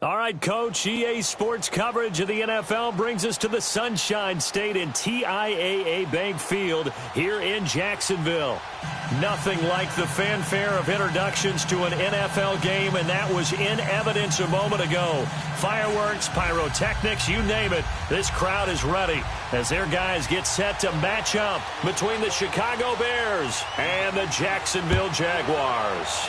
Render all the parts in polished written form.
All right, Coach, EA Sports coverage of the NFL brings us to the Sunshine State in TIAA Bank Field here in Jacksonville. Nothing like the fanfare of introductions to an NFL game, and that was in evidence a moment ago. Fireworks, pyrotechnics, you name it, this crowd is ready as their guys get set to match up between the Chicago Bears and the Jacksonville Jaguars.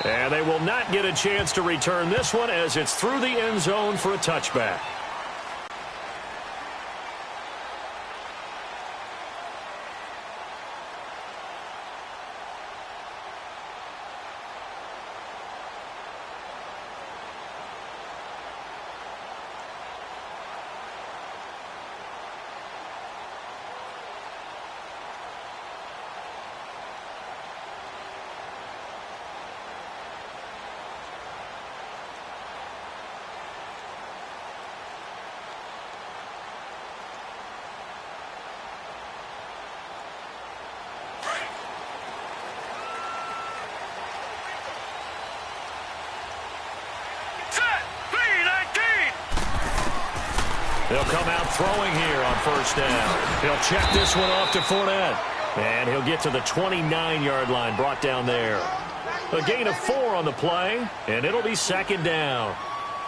And they will not get a chance to return this one as it's through the end zone for a touchback. They'll come out throwing here on first down. He'll check this one off to Fournette. And he'll get to the 29-yard line, brought down there. A gain of 4 on the play, and it'll be second down.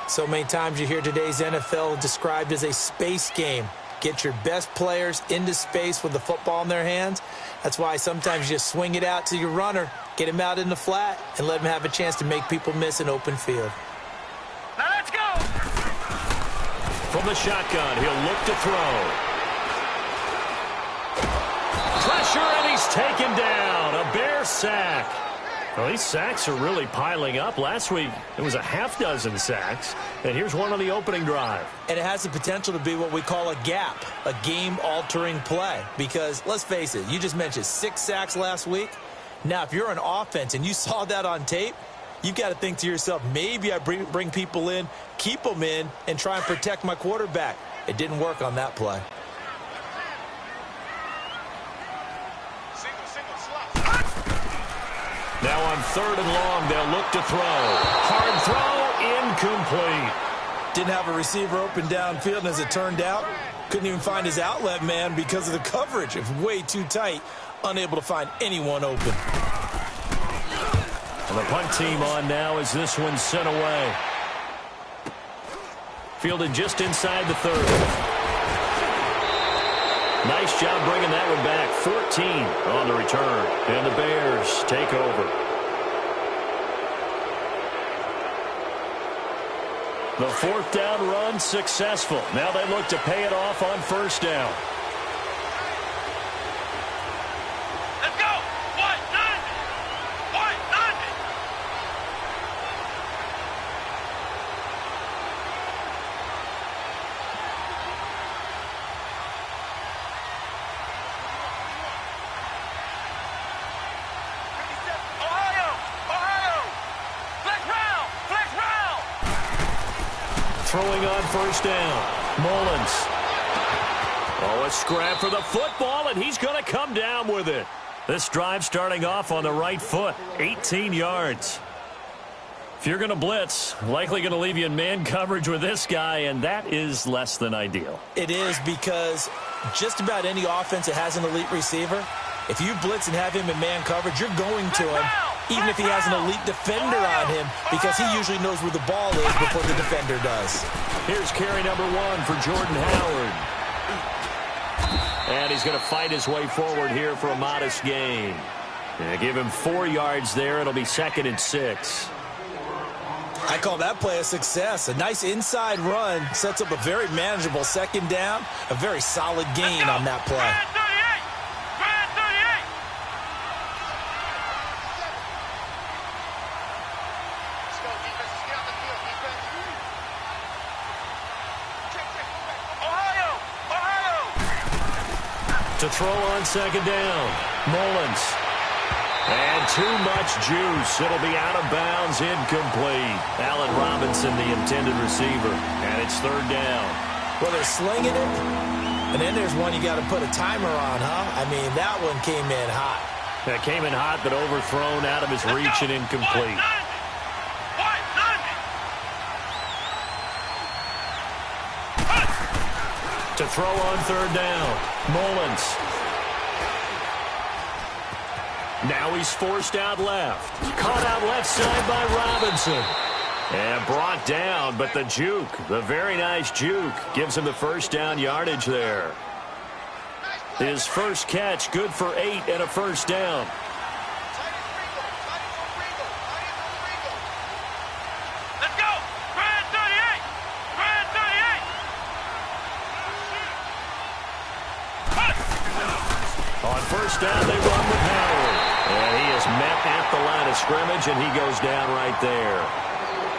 So many times you hear today's NFL described as a space game. Get your best players into space with the football in their hands. That's why sometimes you just swing it out to your runner, get him out in the flat, and let him have a chance to make people miss an open field. Now let's go! From the shotgun, he'll look to throw. Pressure, and he's taken down. A Bear sack. Well, these sacks are really piling up. Last week, it was a half-dozen sacks. And here's one on the opening drive. And it has the potential to be what we call a gap, a game-altering play. Because, let's face it, you just mentioned 6 sacks last week. Now, if you're an offense and you saw that on tape, you've got to think to yourself, maybe I bring people in, keep them in, and try and protect my quarterback. It didn't work on that play. Now on 3rd and long, they'll look to throw. Hard throw, incomplete. Didn't have a receiver open downfield, and as it turned out, couldn't even find his outlet man because of the coverage. It was way too tight, unable to find anyone open. And the punt team on now as this one's sent away. Fielded just inside the 30. Nice job bringing that one back. 14 on the return. And the Bears take over. The 4th down run successful. Now they look to pay it off on first down. Let's go! What? None! What? None! Throwing on first down. Mullins. Oh, a scrap for the football, and he's going to come down with it. This drive starting off on the right foot. 18 yards. If you're going to blitz, likely going to leave you in man coverage with this guy, and that is less than ideal. It is, because just about any offense that has an elite receiver, if you blitz and have him in man coverage, you're going to him, even if he has an elite defender on him, because he usually knows where the ball is before the defender does. Here's carry number 1 for Jordan Howard. And he's going to fight his way forward here for a modest gain. And give him 4 yards there. It'll be 2nd and 6. I call that play a success. A nice inside run sets up a very manageable 2nd down. A very solid gain on that play. To throw on 2nd down. Mullins. And too much juice. It'll be out of bounds, incomplete. Allen Robinson, the intended receiver. And it's 3rd down. Well, they're slinging it. And then there's one you got to put a timer on, huh? I mean, that one came in hot. That came in hot, but overthrown out of his reach and incomplete. To throw on third down, Mullins. Now he's forced out left. Caught out left side by Robinson. And brought down, but the juke, the very nice juke, gives him the first down yardage there. His first catch, good for 8 and a first down. Let's go! Grand 38! Grand 38! On first down, they run with Howard. And he is met at the line of scrimmage, and he goes down right there.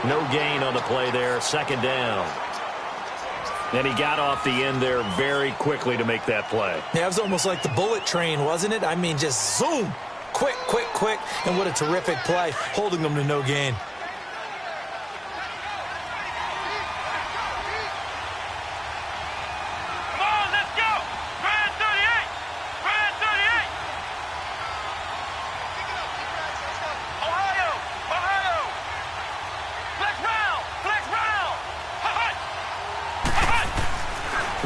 No gain on the play there, second down. And he got off the end there very quickly to make that play. Yeah, it was almost like the bullet train, wasn't it? I mean, just zoom. Quick, quick, quick. And what a terrific play, holding them to no gain. Come on, let's go! Grand 38! Grand 38! Ohio! Ohio! Flex round! Flex round! Ha-ha! Ha-ha!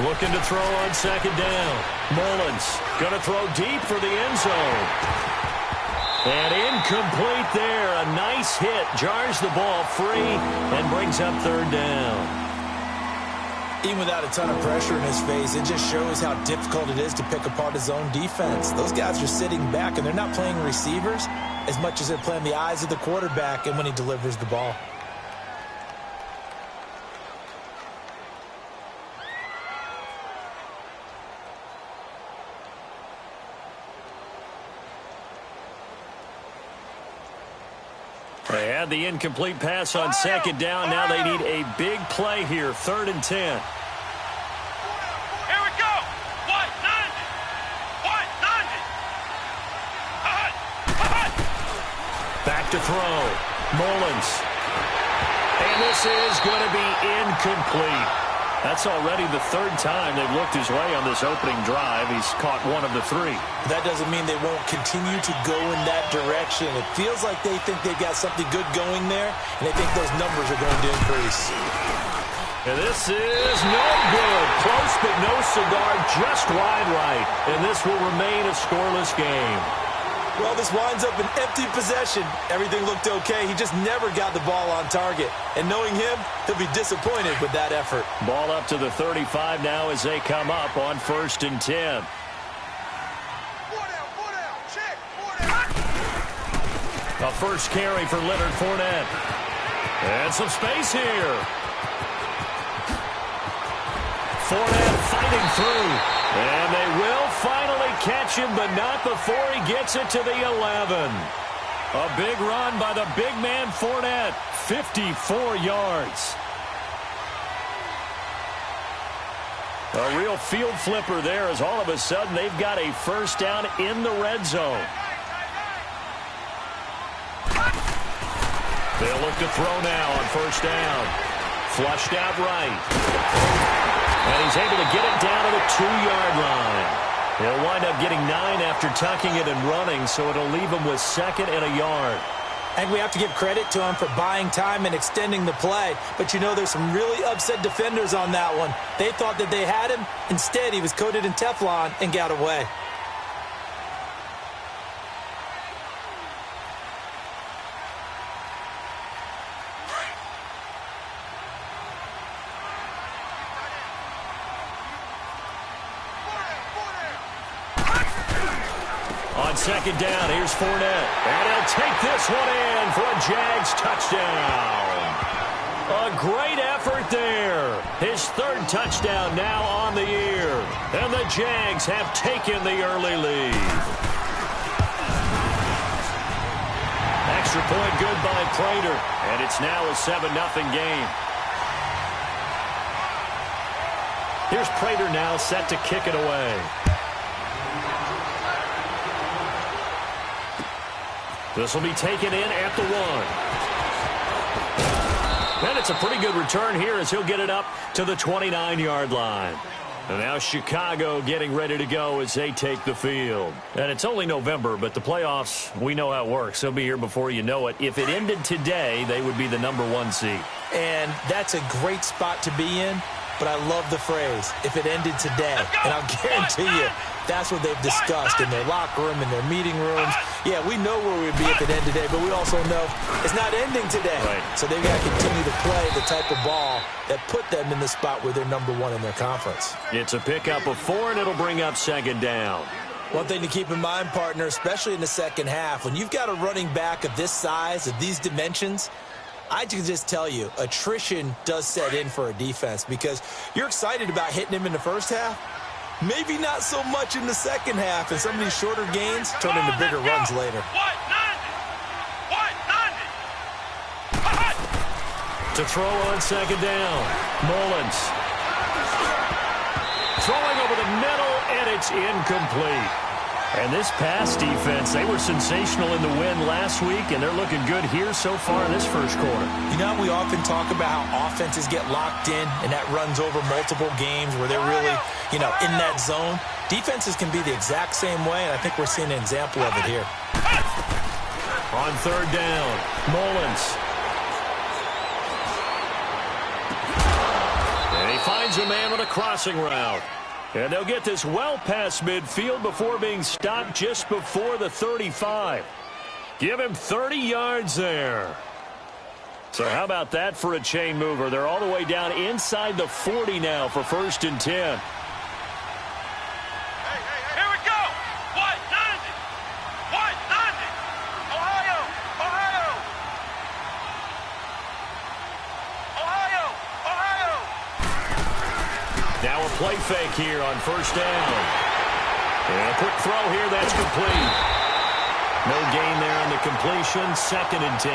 Looking to throw on second down. Mullins going to throw deep for the end zone. And incomplete there. A nice hit. Jars the ball free and brings up third down. Even without a ton of pressure in his face, it just shows how difficult it is to pick apart his own defense. Those guys are sitting back, and they're not playing receivers as much as they're playing the eyes of the quarterback and when he delivers the ball. They had the incomplete pass on second down. Now they need a big play here, 3rd and 10. Here we go! White 90! White 90! Ha-ha! Ha-ha! Back to throw. Mullins. And this is going to be incomplete. That's already the 3rd time they've looked his way on this opening drive. He's caught one of the 3. That doesn't mean they won't continue to go in that direction. It feels like they think they've got something good going there, and they think those numbers are going to increase. And this is no good. Close but no cigar, just wide right. And this will remain a scoreless game. Well, this winds up an empty possession. Everything looked okay. He just never got the ball on target. And knowing him, he'll be disappointed with that effort. Ball up to the 35 now as they come up on 1st and 10. A first carry for Leonard Fournette. And some space here. Fournette fighting through. And they will finally catch him, but not before he gets it to the 11. A big run by the big man Fournette. 54 yards. A real field flipper there as all of a sudden they've got a first down in the red zone. They'll look to throw now on first down. Flushed out right. And he's able to get it down to the 2-yard line. He'll wind up getting 9 after tucking it and running, so it'll leave him with 2nd and a yard. And we have to give credit to him for buying time and extending the play. But, you know, there's some really upset defenders on that one. They thought that they had him. Instead, he was coated in Teflon and got away. On second down, here's Fournette. And he'll take this one in for a Jags touchdown. A great effort there. His 3rd touchdown now on the year. And the Jags have taken the early lead. Extra point good by Prater. And it's now a 7-0 game. Here's Prater now set to kick it away. This will be taken in at the 1. And it's a pretty good return here as he'll get it up to the 29-yard line. And now Chicago getting ready to go as they take the field. And it's only November, but the playoffs, we know how it works. They'll be here before you know it. If it ended today, they would be the #1 seed. And that's a great spot to be in. but I love the phrase, if it ended today. And I'll guarantee you, that's what they've discussed in their locker room, in their meeting rooms. Yeah, we know where we'd be if it ended today, but we also know it's not ending today. Right. So they've got to continue to play the type of ball that put them in the spot where they're number one in their conference. It's a pickup of 4, and it'll bring up second down. One thing to keep in mind, partner, especially in the second half, when you've got a running back of this size, of these dimensions, I can just tell you, attrition does set in for a defense because you're excited about hitting him in the first half. Maybe not so much in the second half, and some of these shorter gains turn into bigger runs later. To throw on second down, Mullins. Throwing over the middle, and it's incomplete. And this pass defense, they were sensational in the win last week, and they're looking good here so far in this first quarter. You know, we often talk about how offenses get locked in, and that runs over multiple games where they're really, in that zone. Defenses can be the exact same way, and I think we're seeing an example of it here. On third down, Mullins. And he finds a man on a crossing route. And they'll get this well past midfield before being stopped just before the 35. Give him 30 yards there. So how about that for a chain mover? They're all the way down inside the 40 now for 1st and 10. Here we go. What does it? What does it? Ohio, Ohio. Ohio, Ohio. Now a play fake here on 1st down. And a quick throw here, that's complete. No gain there on the completion, 2nd and 10.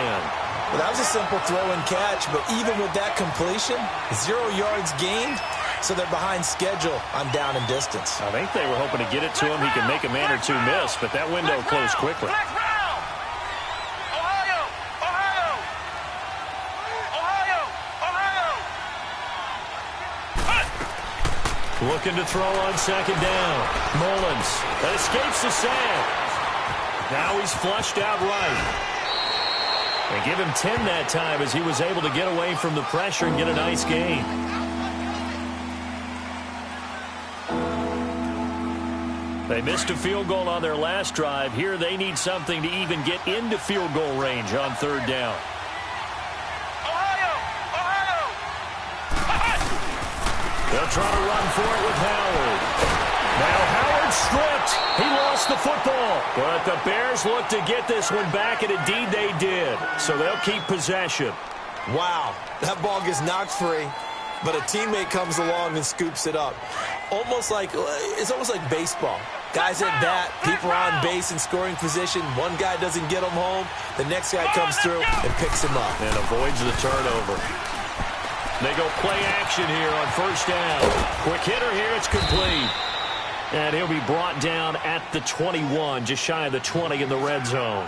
Well, that was a simple throw and catch, but even with that completion, 0 yards gained, so they're behind schedule on down and distance. I think they were hoping to get it to him. He can make a man or two miss, but that window closed quickly. Ohio, Ohio. Ohio, Ohio. Looking to throw on 2nd down. Mullins. That escapes the sack. Now he's flushed out right. They give him 10 that time as he was able to get away from the pressure and get a nice gain. They missed a field goal on their last drive. Here they need something to even get into field goal range on 3rd down. Ohio, Ohio. They'll try to run for it with Howard. Now Howard stripped. He lost the football. But the Bears look to get this one back, and indeed they did. So they'll keep possession. Wow, that ball gets knocked free, but a teammate comes along and scoops it up. It's almost like baseball. Guys at bat, people are on base in scoring position. One guy doesn't get him home. The next guy comes through and picks him up. And avoids the turnover. They go play action here on 1st down. Quick hitter here, it's complete. And he'll be brought down at the 21, just shy of the 20 in the red zone.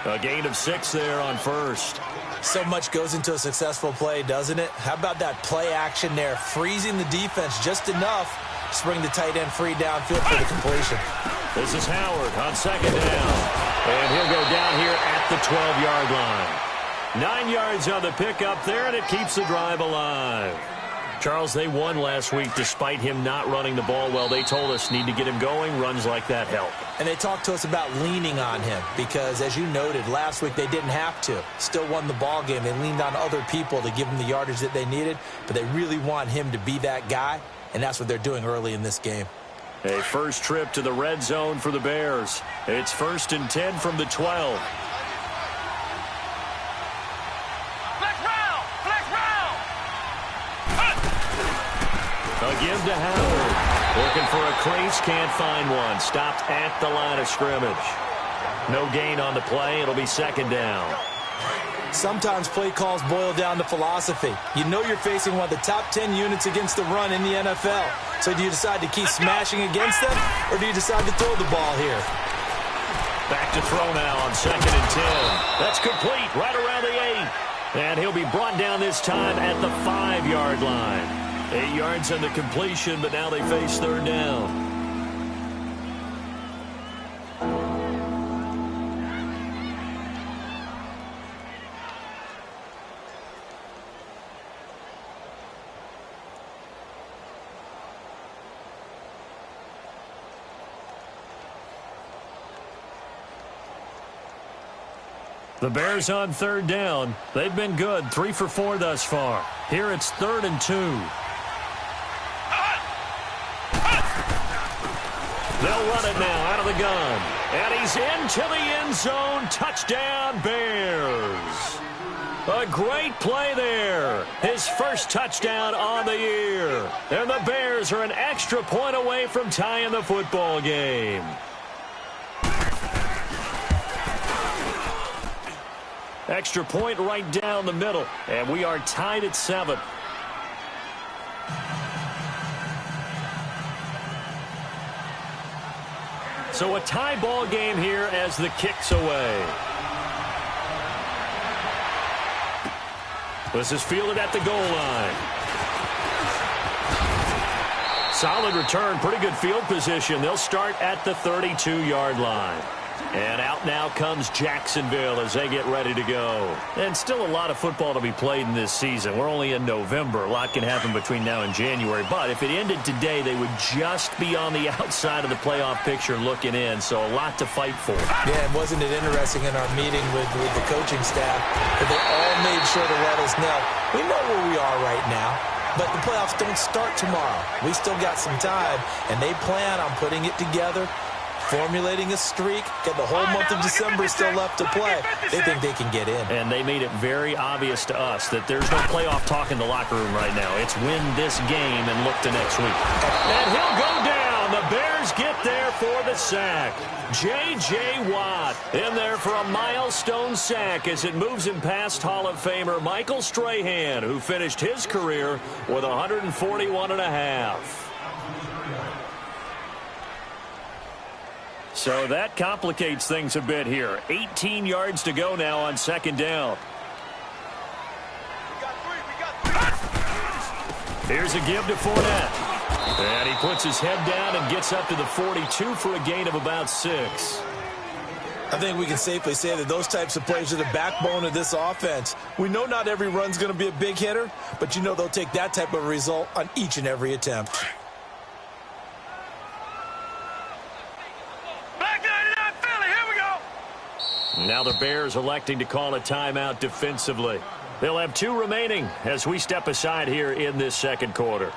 A gain of 6 there on 1st. So much goes into a successful play, doesn't it? How about that play action there, freezing the defense just enough to bring the tight end free downfield for the completion. This is Howard on 2nd down. And he'll go down here at the 12-yard line. 9 yards on the pickup there, and it keeps the drive alive. Charles, they won last week despite him not running the ball well. They told us need to get him going. Runs like that help. And they talked to us about leaning on him because, as you noted, last week they didn't have to. Still won the ball game. They leaned on other people to give them the yardage that they needed, but they really want him to be that guy, and that's what they're doing early in this game. A first trip to the red zone for the Bears. It's 1st and 10 from the 12. A give to Howard. Looking for a crease, can't find one. Stopped at the line of scrimmage. No gain on the play. It'll be 2nd down. Sometimes play calls boil down to philosophy. You know you're facing one of the top 10 units against the run in the NFL. So do you decide to keep smashing against them, or do you decide to throw the ball here? Back to throw now on 2nd and 10. That's complete right around the 8. And he'll be brought down this time at the 5-yard line. 8 yards on the completion, but now they face 3rd down. The Bears on third down. They've been good, 3 for 4 thus far. Here it's 3rd and 2. They'll run it now out of the gun. And he's into the end zone. Touchdown, Bears. A great play there. His first touchdown on the year. And the Bears are an extra point away from tying the football game. Extra point right down the middle. And we are tied at 7. So a tie ball game here as the kick's away. This is fielded at the goal line. Solid return, pretty good field position. They'll start at the 32-yard line. And out now comes Jacksonville as they get ready to go. And still a lot of football to be played in this season. We're only in November. A lot can happen between now and January. But if it ended today, they would just be on the outside of the playoff picture looking in. So a lot to fight for. Yeah, and wasn't it interesting in our meeting with the coaching staff that they all made sure to let us know, we know where we are right now. But the playoffs don't start tomorrow. We still got some time, and they plan on putting it together, formulating a streak, get the whole month of December still left to play. They think they can get in. And they made it very obvious to us that there's no playoff talk in the locker room right now. It's win this game and look to next week. And he'll go down. The Bears get there for the sack. J.J. Watt in there for a milestone sack as it moves him past Hall of Famer Michael Strahan, who finished his career with 141.5. So that complicates things a bit here. 18 yards to go now on second down. Here's a give to Fournette. And he puts his head down and gets up to the 42 for a gain of about 6. I think we can safely say that those types of plays are the backbone of this offense. We know not every run's going to be a big hitter, but you know they'll take that type of result on each and every attempt. Now the Bears electing to call a timeout defensively. They'll have 2 remaining as we step aside here in this second quarter.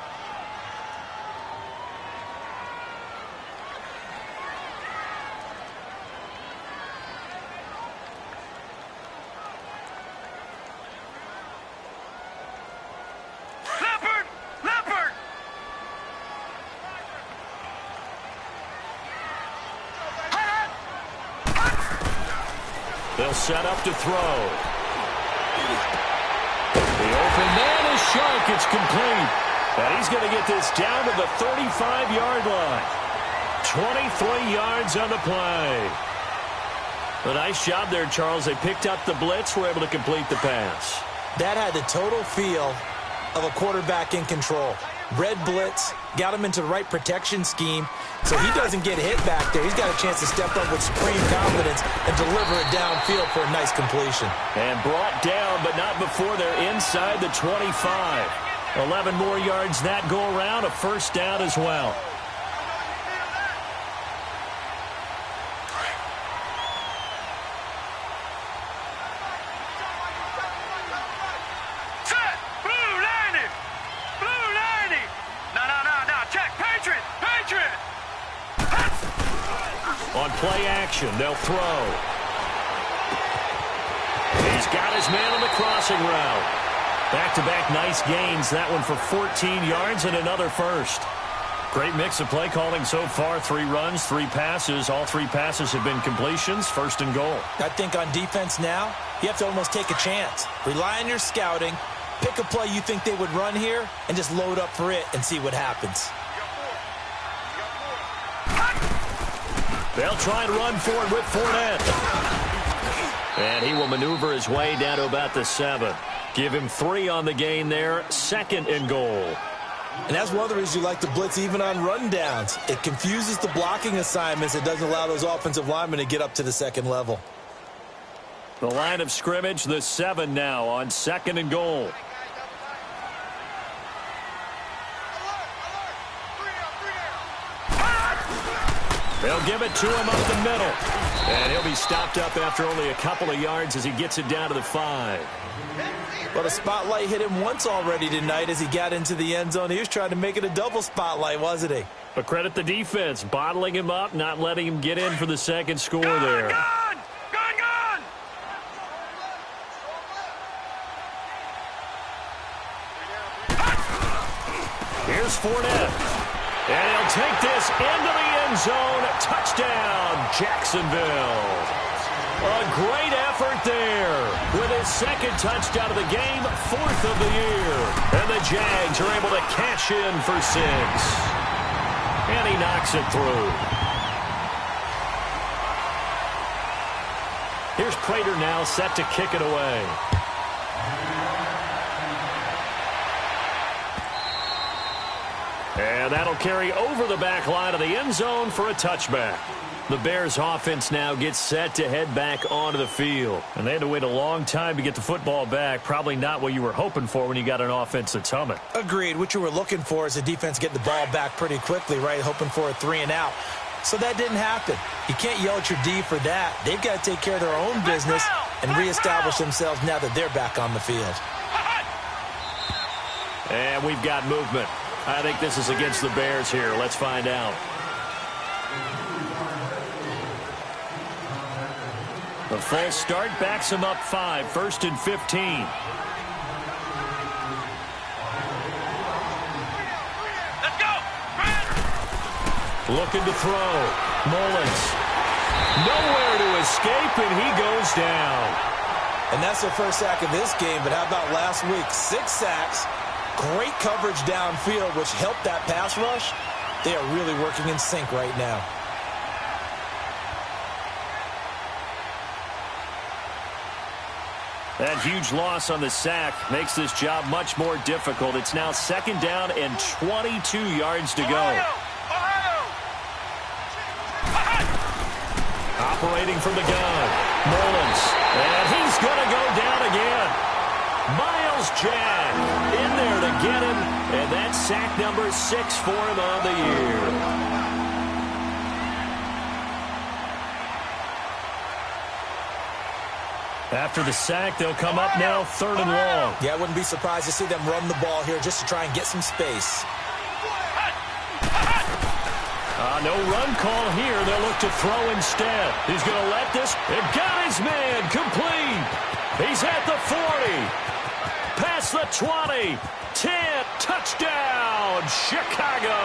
They'll set up to throw. The open man is Shark. It's complete. And he's going to get this down to the 35-yard line. 23 yards on the play. A nice job there, Charles. They picked up the blitz, were able to complete the pass. That had the total feel of a quarterback in control. Red blitz, got him into the right protection scheme, so he doesn't get hit back there. He's got a chance to step up with supreme confidence and deliver it downfield for a nice completion. And brought down, but not before they're inside the 25. 11 more yards that go around, a first down as well. On play action, they'll throw. He's got his man on the crossing route. Back-to-back nice gains. That one for 14 yards and another first. Great mix of play calling so far. 3 runs, 3 passes. All 3 passes have been completions. First and goal. I think on defense now, you have to almost take a chance. Rely on your scouting. Pick a play you think they would run here and just load up for it and see what happens. They'll try and run for it with Fournette. And he will maneuver his way down to about the 7. Give him 3 on the gain there. Second and goal. And that's one of the reasons you like to blitz even on rundowns. It confuses the blocking assignments. It doesn't allow those offensive linemen to get up to the second level. The line of scrimmage, the 7 now on second and goal. They'll give it to him up the middle. And he'll be stopped up after only a couple of yards as he gets it down to the 5. Well, the spotlight hit him once already tonight as he got into the end zone. He was trying to make it a double spotlight, wasn't he? But credit the defense, bottling him up, not letting him get in for the second score there. Gone! Gone, gone! Here's Fournette. And he'll take this into the end zone. Touchdown, Jacksonville. A great effort there. With his second touchdown of the game, 4th of the year. And the Jags are able to cash in for 6. And he knocks it through. Here's Prater now set to kick it away. And that'll carry over the back line of the end zone for a touchback. The Bears offense now gets set to head back onto the field. And they had to wait a long time to get the football back. Probably not what you were hoping for when you got an offense that's humming. Agreed. What you were looking for is the defense getting the ball back pretty quickly, right? Hoping for a 3 and out. So that didn't happen. You can't yell at your D for that. They've got to take care of their own business and reestablish themselves now that they're back on the field. And we've got movement. I think this is against the Bears here. Let's find out. The full start backs him up 5, 1st and 15. Let's go! Looking to throw. Mullins. Nowhere to escape, and he goes down. And that's their first sack of this game, but how about last week? 6 sacks, great coverage downfield, which helped that pass rush. They are really working in sync right now. That huge loss on the sack makes this job much more difficult. It's now 2nd down and 22 yards to go. Ohio! Operating from the gun. Mullins. And he's going to go down again. Miles Jack in there to get him. And that's sack number 6 for him on the year. After the sack, they'll come up now 3rd and long. Yeah, I wouldn't be surprised to see them run the ball here just to try and get some space. No run call here. They'll look to throw instead. He's going to let this. It got his man complete. He's at the 40. Past the 20. 10. Touchdown, Chicago.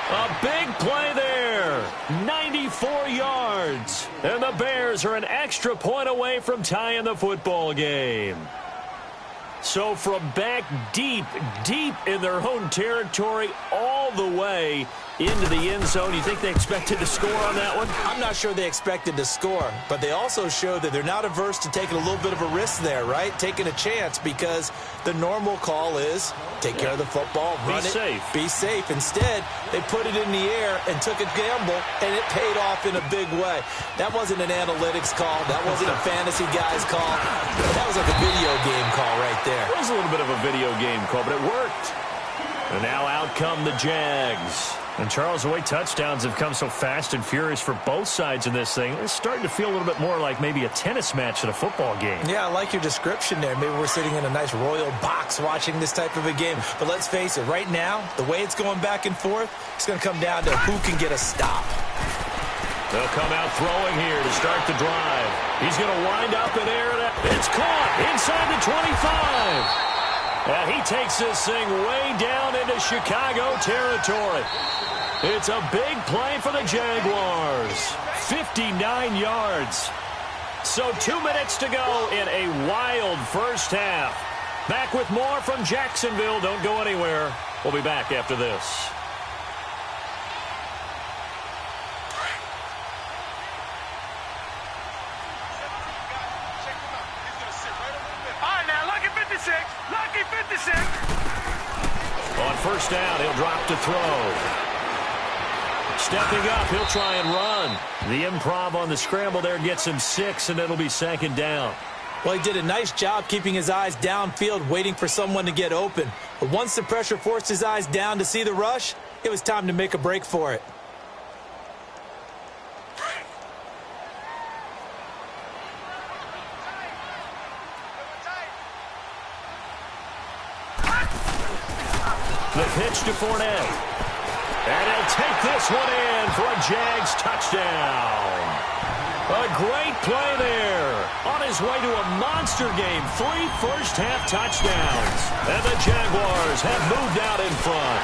A big play there. 94 yards. And the Bears are an extra point away from tying the football game. So from back deep in their own territory, all the way into the end zone, you think they expected to score on that one? I'm not sure they expected to score, but they also showed that they're not averse to taking a little bit of a risk there, right? Taking a chance, because the normal call is take care of the football, run it, be safe. Instead, they put it in the air and took a gamble, and it paid off in a big way. That wasn't an analytics call. That wasn't a fantasy guy's call. That was like a video game call right there. It was a little bit of a video game call, but it worked. And now out come the Jags. And Charles, the way touchdowns have come so fast and furious for both sides in this thing, it's starting to feel a little bit more like maybe a tennis match at a football game. Yeah, I like your description there. Maybe we're sitting in a nice royal box watching this type of a game. But let's face it, right now, the way it's going back and forth, it's going to come down to who can get a stop. They'll come out throwing here to start the drive. He's going to wind up in air. It's caught inside the 25. And he takes this thing way down into Chicago territory. It's a big play for the Jaguars. 59 yards. So 2 minutes to go in a wild first half. Back with more from Jacksonville. Don't go anywhere. We'll be back after this. Lucky 56. On first down, he'll drop to throw. Stepping up, he'll try and run. The improv on the scramble there gets him 6, and it'll be 2nd down. Well, he did a nice job keeping his eyes downfield, waiting for someone to get open. But once the pressure forced his eyes down to see the rush, it was time to make a break for it. The pitch to Fournette. And he'll take this one in for a Jags touchdown. A great play there. On his way to a monster game. 3 first-half touchdowns. And the Jaguars have moved out in front.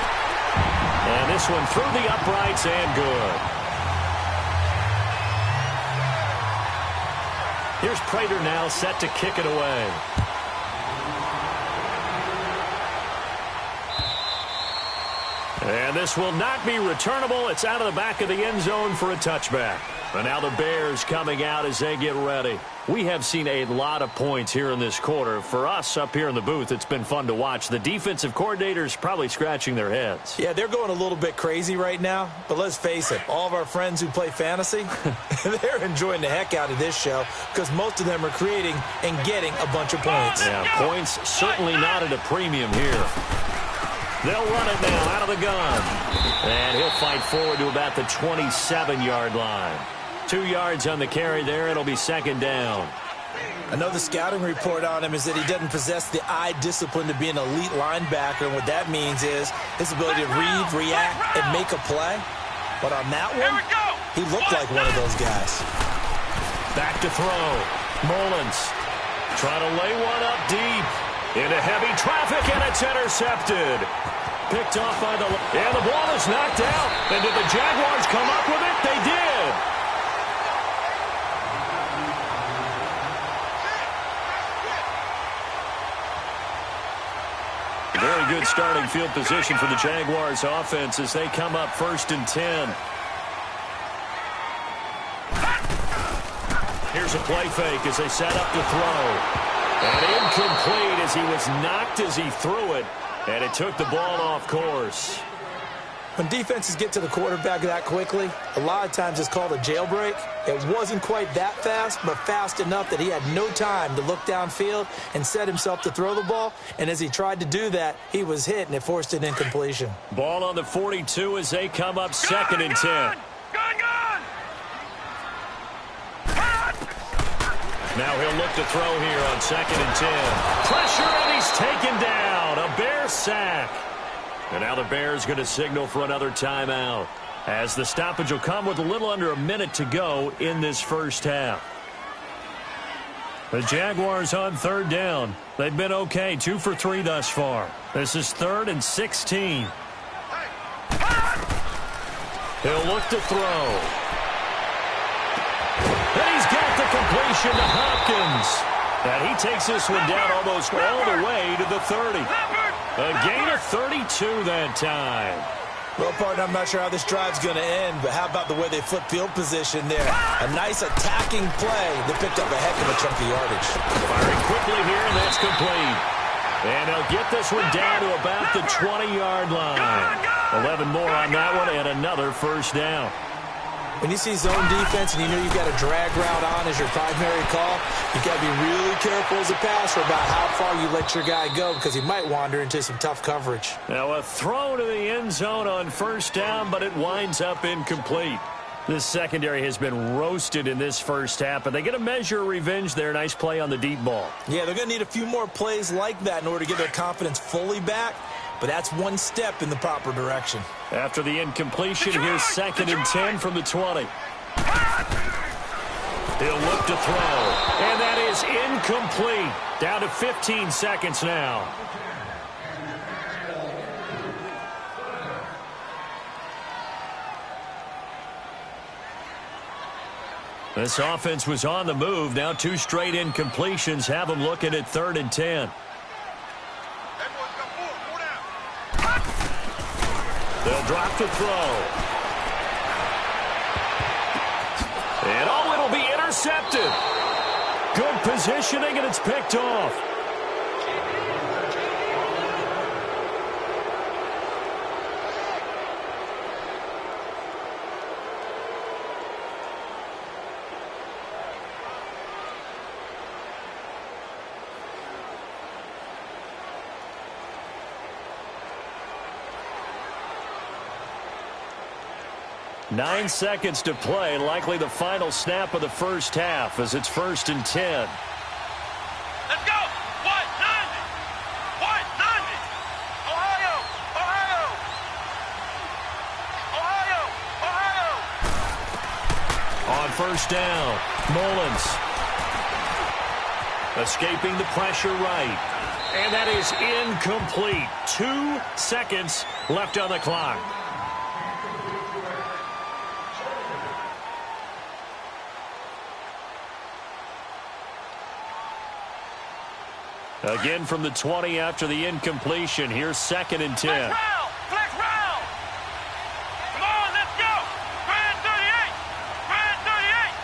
And this one through the uprights and good. Here's Prater now set to kick it away. And this will not be returnable. It's out of the back of the end zone for a touchback. And now the Bears coming out as they get ready. We have seen a lot of points here in this quarter. For us up here in the booth, it's been fun to watch. The defensive coordinators probably scratching their heads. Yeah, they're going a little bit crazy right now. But let's face it, all of our friends who play fantasy, they're enjoying the heck out of this show because most of them are creating and getting a bunch of points. Yeah, points certainly not at a premium here. They'll run it now out of the gun. And he'll fight forward to about the 27-yard line. 2 yards on the carry there. It'll be second down. I know the scouting report on him is that he doesn't possess the eye discipline to be an elite linebacker. And what that means is his ability to read, react, and make a play. But on that one, he looked like one of those guys. Back to throw. Mullins trying to lay one up deep. Into heavy traffic, and it's intercepted. Picked off by the... And the ball is knocked out. And did the Jaguars come up with it? They did. Very good starting field position for the Jaguars offense as they come up 1st and 10. Here's a play fake as they set up to throw. And incomplete as he was knocked as he threw it. And it took the ball off course. When defenses get to the quarterback that quickly, a lot of times it's called a jailbreak. It wasn't quite that fast, but fast enough that he had no time to look downfield and set himself to throw the ball. And as he tried to do that, he was hit, and it forced an incompletion. Ball on the 42 as they come up 2nd and 10. Now he'll look to throw here on 2nd and 10. Pressure, and he's taken down. A Bear sack. And now the Bears going to signal for another timeout, as the stoppage will come with a little under a minute to go in this first half. The Jaguars on 3rd down. They've been okay, 2 for 3 thus far. This is 3rd and 16. He'll look to throw. And he's got the completion to Hopkins. And he takes this one down almost all the way to the 30. A gain of 32 that time. Well, partner, I'm not sure how this drive's going to end, but how about the way they flip field position there? A nice attacking play that picked up a heck of a chunk of yardage. Firing quickly here, and that's complete. And he'll get this one down to about the 20-yard line. 11 more on that one, and another first down. When you see zone defense and you know you've got a drag route on as your primary call, you've got to be really careful as a passer about how far you let your guy go because he might wander into some tough coverage. Now a throw to the end zone on 1st down, but it winds up incomplete. This secondary has been roasted in this first half, but they get a measure of revenge there. Nice play on the deep ball. Yeah, they're going to need a few more plays like that in order to get their confidence fully back. But that's one step in the proper direction. After the incompletion, here's 2nd and 10 from the 20. He'll look to throw. And that is incomplete. Down to 15 seconds now. This offense was on the move. Now 2 straight incompletions have them looking at 3rd and 10. They'll drop to throw. And it'll be intercepted. Good positioning, and it's picked off. Nine seconds to play, likely the final snap of the first half as it's 1st and 10. Let's go! 190! 190! Ohio! Ohio! first down. Mullins escaping the pressure right. And that is incomplete. 2 seconds left on the clock. Again from the 20 after the incompletion. Here's 2nd and 10. Flex round! Flex round! Come on, let's go! Grand 38! Grand 38!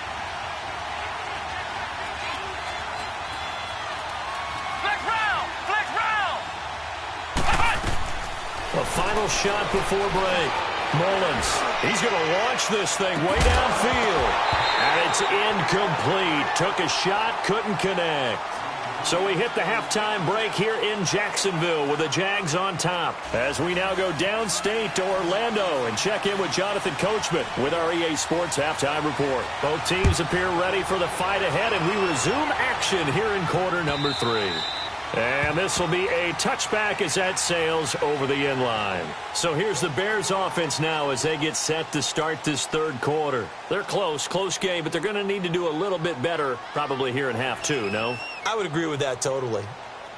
Flex round! Flex round! A final shot before break. Mullins, he's going to launch this thing way downfield. And it's incomplete. Took a shot, couldn't connect. So we hit the halftime break here in Jacksonville with the Jags on top. As we now go downstate to Orlando and check in with Jonathan Coachman with our EA Sports Halftime Report. Both teams appear ready for the fight ahead, and we resume action here in quarter number 3. And this will be a touchback as that sails over the end line. So here's the Bears offense now as they get set to start this third quarter. They're close game, but they're going to need to do a little bit better probably here in half 2, no? I would agree with that totally.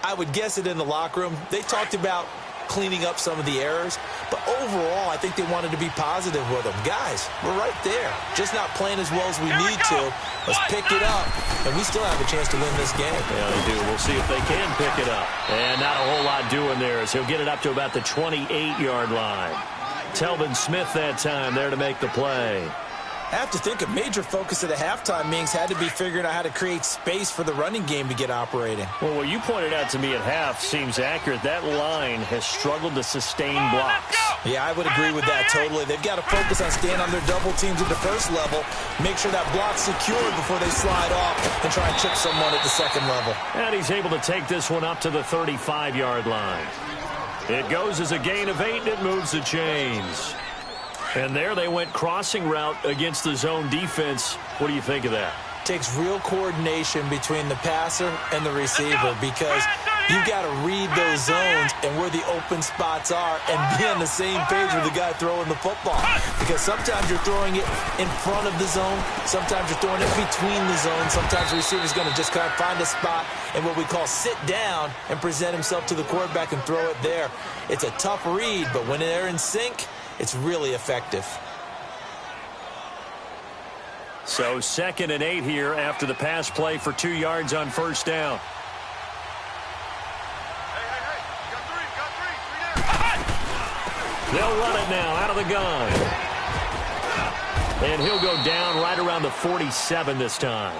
I would guess it in the locker room. They talked about cleaning up some of the errors, but overall I think they wanted to be positive with them. Guys, we're right there. Just not playing as well as we need to. Let's pick it up, and we still have a chance to win this game. Yeah, they do. We'll see if they can pick it up. And not a whole lot doing there as he'll get it up to about the 28-yard line. Telvin Smith that time there to make the play. I have to think a major focus of the halftime meetings had to be figuring out how to create space for the running game to get operating. Well, what you pointed out to me at half seems accurate. That line has struggled to sustain blocks. Yeah, I would agree with that totally. They've got to focus on staying on their double teams at the first level, make sure that block's secured before they slide off and try and chip someone at the second level. And he's able to take this one up to the 35-yard line. It goes as a gain of 8, and it moves the chains. And there they went crossing route against the zone defense. What do you think of that? Takes real coordination between the passer and the receiver because you've got to read those zones and where the open spots are and be on the same page with the guy throwing the football. Because sometimes you're throwing it in front of the zone. Sometimes you're throwing it between the zones. Sometimes the receiver's going to just kind of find a spot and what we call sit down and present himself to the quarterback and throw it there. It's a tough read, but when they're in sync, it's really effective. So 2nd and 8 here after the pass play for 2 yards on first down. They'll run it now out of the gun. And he'll go down right around the 47 this time.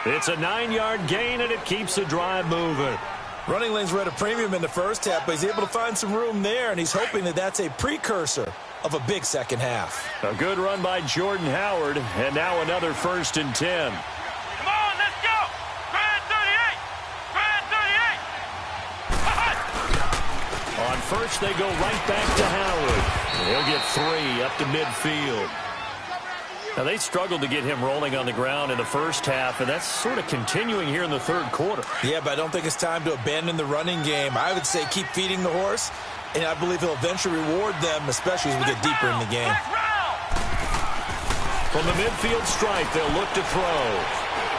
It's a 9-yard gain, and it keeps the drive moving. Running lanes were at a premium in the first half, but he's able to find some room there, and he's hoping that that's a precursor of a big second half. A good run by Jordan Howard, and now another 1st and 10. Come on, let's go! Grand 38! Grand 38! On first, they go right back to Howard. He'll get 3 up to midfield. Now, they struggled to get him rolling on the ground in the first half, and that's sort of continuing here in the third quarter. Yeah, but I don't think it's time to abandon the running game. I would say keep feeding the horse, and I believe he'll eventually reward them, especially as we get deeper in the game. From the midfield stripe, they'll look to throw.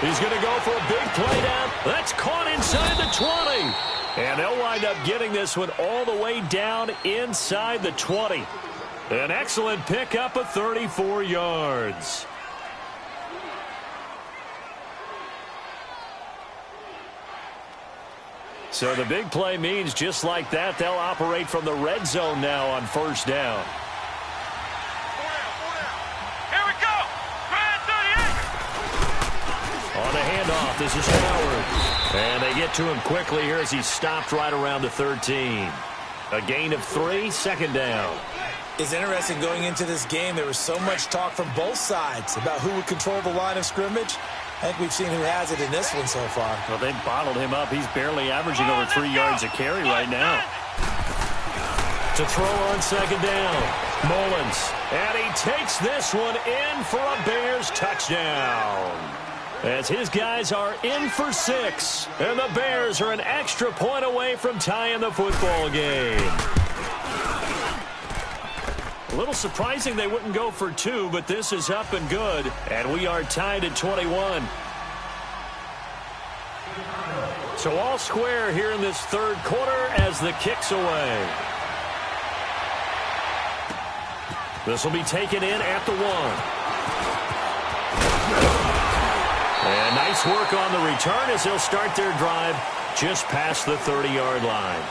He's going to go for a big play down. That's caught inside the 20. And they'll wind up getting this one all the way down inside the 20. An excellent pickup of 34 yards. So the big play means just like that, they'll operate from the red zone now on first down. Here we go! Grand 38! On the handoff, this is Howard. And they get to him quickly here as he's stopped right around the 13. A gain of 3, 2nd down. It's interesting going into this game. There was so much talk from both sides about who would control the line of scrimmage. I think we've seen who has it in this one so far. Well, they've bottled him up. He's barely averaging over 3 yards a carry right now. To throw on 2nd down, Mullins. And he takes this one in for a Bears touchdown. As his guys are in for 6. And the Bears are an extra point away from tying the football game. A little surprising they wouldn't go for 2, but this is up and good, and we are tied at 21. So all square here in this third quarter as the kick's away. This will be taken in at the 1. And nice work on the return as they'll start their drive just past the 30-yard line.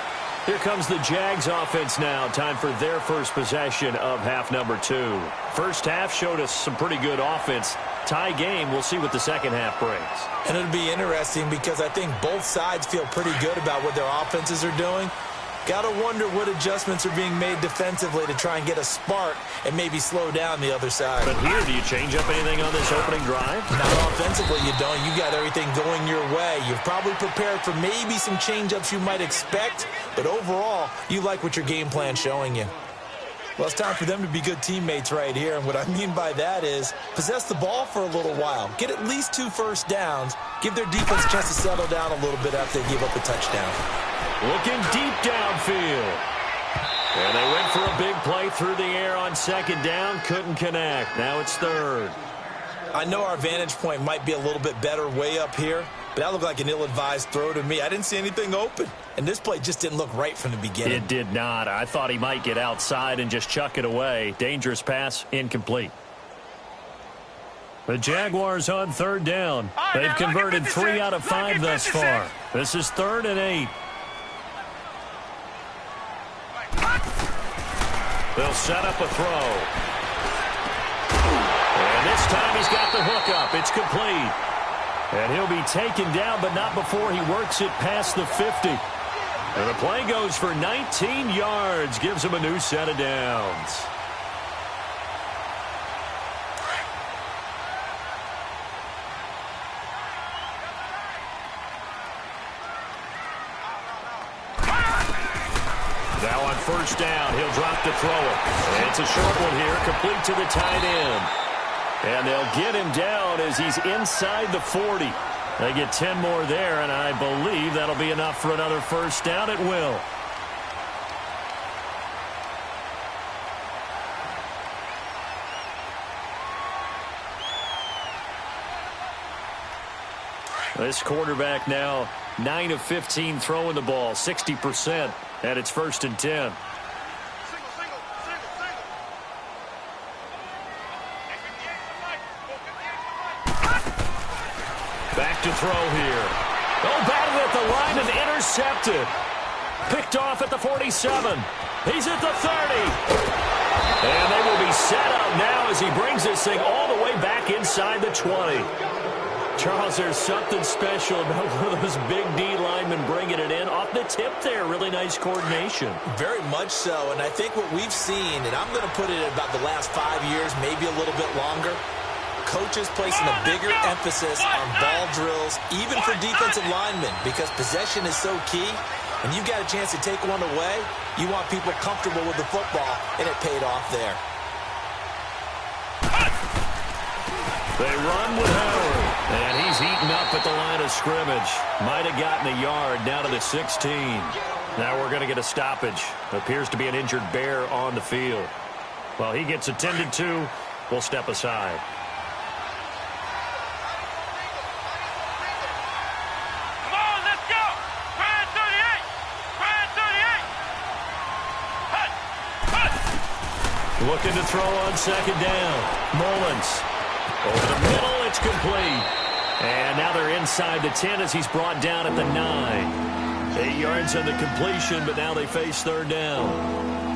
Here comes the Jags offense now. Time for their first possession of half number 2. First half showed us some pretty good offense. Tie game. We'll see what the second half brings. And it'll be interesting because I think both sides feel pretty good about what their offenses are doing. Got to wonder what adjustments are being made defensively to try and get a spark and maybe slow down the other side. But here, do you change up anything on this opening drive? Not offensively, you don't. You got everything going your way. You've probably prepared for maybe some change-ups you might expect, but overall, you like what your game plan's showing you. Well, it's time for them to be good teammates right here, and what I mean by that is possess the ball for a little while, get at least 2 first downs, give their defense a chance to settle down a little bit after they give up a touchdown. Looking deep downfield. And they went for a big play through the air on second down. Couldn't connect. Now it's third. I know our vantage point might be a little bit better way up here, but that looked like an ill-advised throw to me. I didn't see anything open, and this play just didn't look right from the beginning. It did not. I thought he might get outside and just chuck it away. Dangerous pass, incomplete. The Jaguars on third down. They've converted 3 out of 5 thus far. This is 3rd and 8. They'll set up a throw. And this time he's got the hook up. It's complete. And he'll be taken down, but not before he works it past the 50. And the play goes for 19 yards. Gives him a new set of downs. Now on first down, he'll drop to throw it. And it's a short one here, complete to the tight end. And they'll get him down as he's inside the 40. They get 10 more there, and I believe that'll be enough for another first down. It will. This quarterback now 9 of 15 throwing the ball, 60%, and it's 1st and 10. Back to throw here. Oh, batted at the line and intercepted. Picked off at the 47. He's at the 30. And they will be set up now as he brings this thing all the way back inside the 20. Charles, there's something special about one of those big D linemen bringing it in. Off the tip there, really nice coordination. Very much so, and I think what we've seen, and I'm going to put it at about the last 5 years, maybe a little bit longer, coaches placing a bigger emphasis on ball drills, even for defensive linemen, because possession is so key. When you got a chance to take one away, you want people comfortable with the football, and it paid off there. They run with Howard, and he's eaten up at the line of scrimmage. Might have gotten a yard, now to the 16. Now we're going to get a stoppage. Appears to be an injured Bear on the field. While he gets attended to, we'll step aside. Come on, let's go! Brand 38! Brand 38! Hut! Hut! Looking to throw on second down. Mullins. Over the middle, it's complete. And now they're inside the 10 as he's brought down at the 9. 8 yards on the completion, but now they face third down.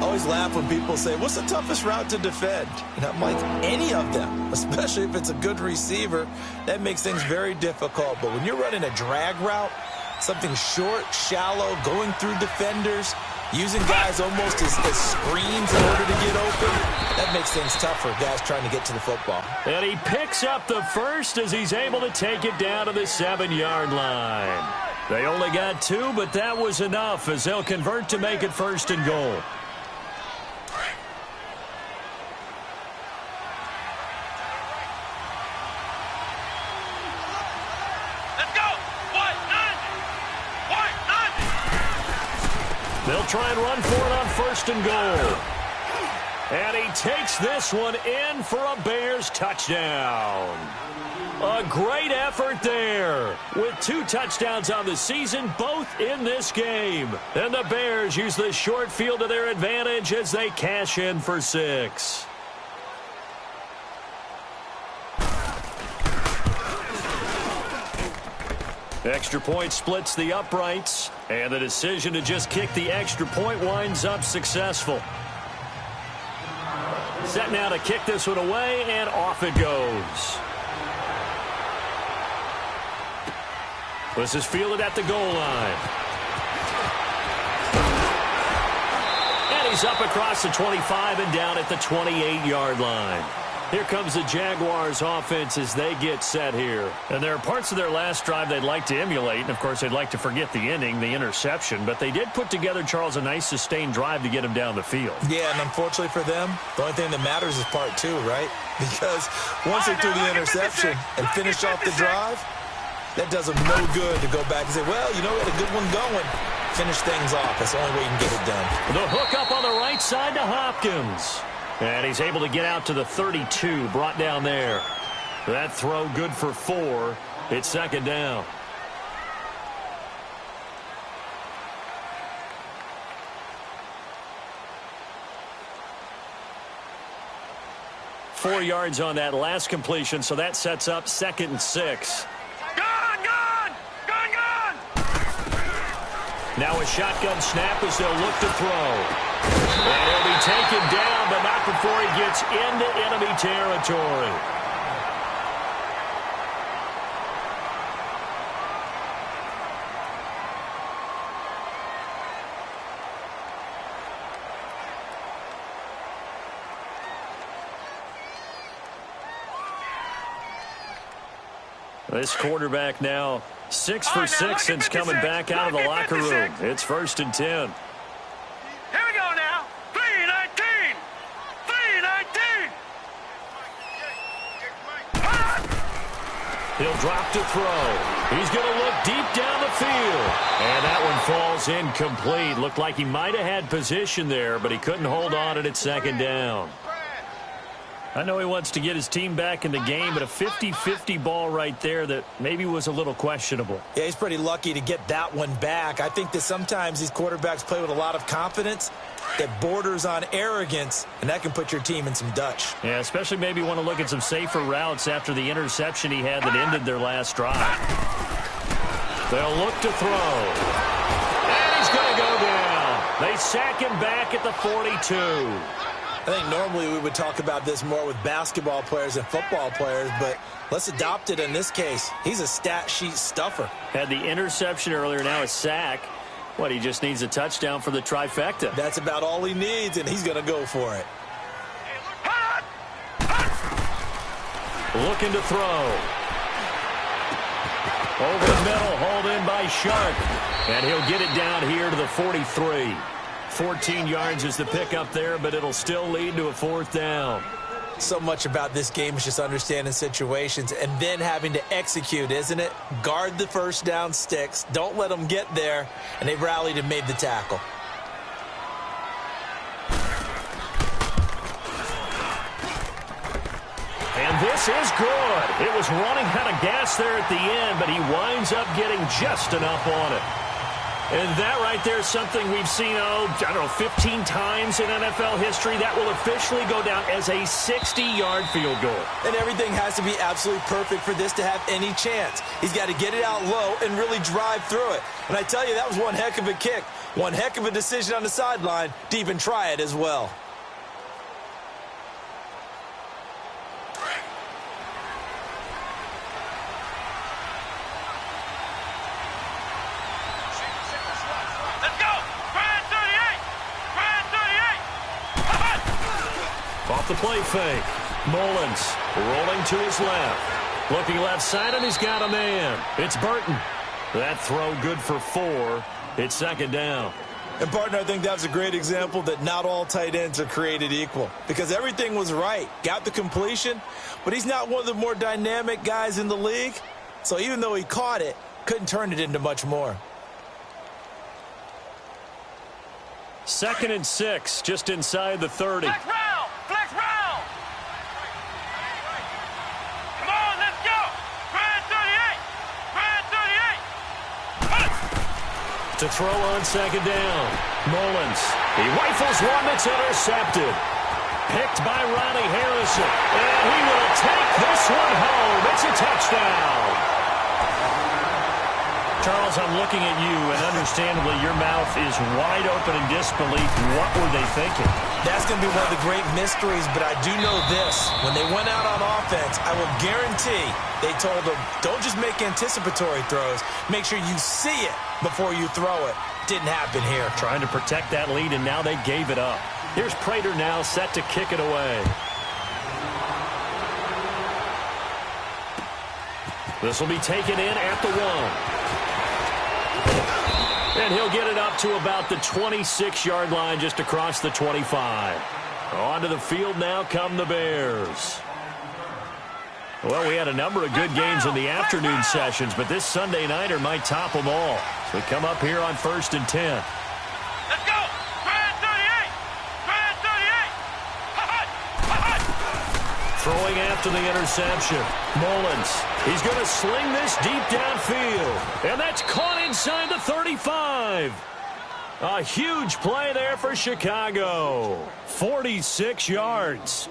I always laugh when people say, what's the toughest route to defend? And I'm like, any of them, especially if it's a good receiver. That makes things very difficult. But when you're running a drag route, something short, shallow, going through defenders, using guys almost as screens in order to get open, that makes things tough for guys trying to get to the football. And he picks up the first as he's able to take it down to the 7-yard line. They only got 2, but that was enough as they'll convert to make it 1st and goal. They'll try and run for it on 1st and goal. And he takes this one in for a Bears touchdown. A great effort there. With 2 touchdowns on the season, both in this game. And the Bears use the short field to their advantage as they cash in for 6. Extra point splits the uprights. And the decision to just kick the extra point winds up successful. Set now to kick this one away, and off it goes. This is fielded at the goal line. And he's up across the 25 and down at the 28-yard line. Here comes the Jaguars offense as they get set here. And there are parts of their last drive they'd like to emulate. And, of course, they'd like to forget the ending, the interception. But they did put together, Charles, a nice sustained drive to get him down the field. Yeah, and unfortunately for them, the only thing that matters is part 2, right? Because once they threw the interception and finished off the drive, that does them no good to go back and say, well, you know, we had a good one going. Finish things off. That's the only way you can get it done. The hook up on the right side to Hopkins. And he's able to get out to the 32, brought down there. That throw good for 4. It's second down. Four yards on that last completion, so that sets up 2nd and 6. Gone! Now a shotgun snap as they'll look to throw. And he'll be taken down, but not before he gets into enemy territory. This quarterback now 6 for 6 since coming back out of the locker room. It's 1st and 10. Here we go now. 3-19. 3-19. He'll drop to throw. He's going to look deep down the field. And that one falls incomplete. Looked like he might have had position there, but he couldn't hold on it at 2nd down. I know he wants to get his team back in the game, but a 50-50 ball right there that maybe was a little questionable. Yeah, he's pretty lucky to get that one back. I think that sometimes these quarterbacks play with a lot of confidence that borders on arrogance, and that can put your team in some Dutch. Yeah, especially maybe want to look at some safer routes after the interception he had that ended their last drive. They'll look to throw. And he's going to go down. They sack him back at the 42. I think normally we would talk about this more with basketball players and football players, but let's adopt it in this case. He's a stat sheet stuffer. Had the interception earlier, now a sack. What, he just needs a touchdown for the trifecta. That's about all he needs, and he's going to go for it. Looking to throw. Over the middle, hauled in by Sharp. And he'll get it down here to the 43. 14 yards is the pickup there, but it'll still lead to a 4th down. So much about this game is just understanding situations and then having to execute, isn't it? Guard the first down sticks. Don't let them get there. And they rallied and made the tackle. And this is good. It was running out of gas there at the end, but he winds up getting just enough on it. And that right there is something we've seen, 15 times in NFL history. That will officially go down as a 60-yard field goal. And everything has to be absolutely perfect for this to have any chance. He's got to get it out low and really drive through it. And I tell you, that was one heck of a kick. One heck of a decision on the sideline to even try it as well. Off the play fake. Mullins rolling to his left. Looking left side, and he's got a man. It's Burton. That throw good for 4. It's 2nd down. And, partner, I think that's a great example that not all tight ends are created equal. Because everything was right. Got the completion, but he's not one of the more dynamic guys in the league. So even though he caught it, couldn't turn it into much more. 2nd and 6, just inside the 30. Back round. To throw on second down. Mullins. He rifles one that's intercepted. Picked by Ronnie Harrison. And he will take this one home. It's a touchdown. Charles, I'm looking at you, and understandably, your mouth is wide open in disbelief. What were they thinking? That's going to be one of the great mysteries, but I do know this. When they went out on offense, I will guarantee they told them, don't just make anticipatory throws. Make sure you see it before you throw it. Didn't happen here. Trying to protect that lead, and now they gave it up. Here's Prater now set to kick it away. This will be taken in at the 1. And he'll get it up to about the 26-yard line just across the 25. Onto the field now come the Bears. Well, we had a number of good games in the afternoon sessions, but this Sunday nighter might top them all. So we come up here on 1st and 10. Let's go! Grand 38! Grand 38! Ha-ha! Throwing after the interception. Mullins. He's going to sling this deep downfield. And that's caught inside the 35. A huge play there for Chicago. 46 yards.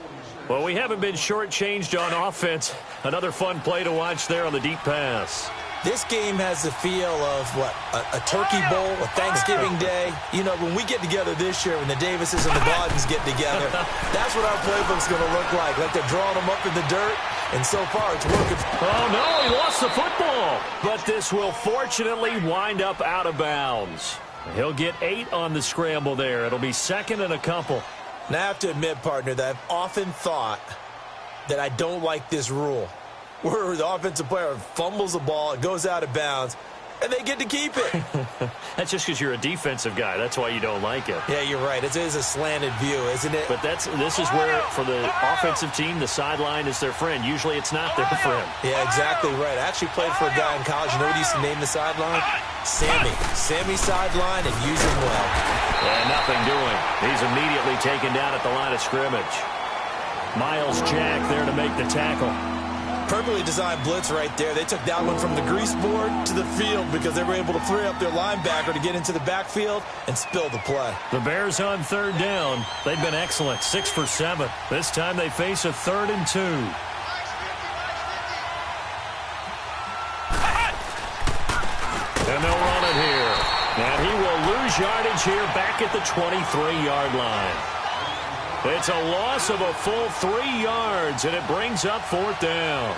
Well, we haven't been shortchanged on offense. Another fun play to watch there on the deep pass. This game has the feel of, a turkey bowl, a Thanksgiving day. You know, when we get together this year, when the Davises and the Gordons get together, that's what our playbook's going to look like. Like they're drawing them up in the dirt, and so far it's working. Oh, no, he lost the football. But this will fortunately wind up out of bounds. He'll get 8 on the scramble there. It'll be 2nd and a couple. Now, I have to admit, partner, that I've often thought that I don't like this rule, where the offensive player fumbles the ball, it goes out of bounds, and they get to keep it. That's just because you're a defensive guy. That's why you don't like it. Yeah, you're right. It is a slanted view, isn't it? But this is where, for the offensive team, the sideline is their friend. Usually it's not their friend. Yeah, exactly right. I actually played for a guy in college. You know what he used to name the sideline? Sammy. Sammy sideline, and use him well. And nothing doing. He's immediately taken down at the line of scrimmage. Miles Jack there to make the tackle. Perfectly designed blitz right there. They took that one from the grease board to the field because they were able to free up their linebacker to get into the backfield and spill the play. The Bears on 3rd down. They've been excellent, 6 for 7. This time they face a 3rd and 2. And they'll run it here. And he will lose yardage here back at the 23-yard line. It's a loss of a full 3 yards, and it brings up 4th down.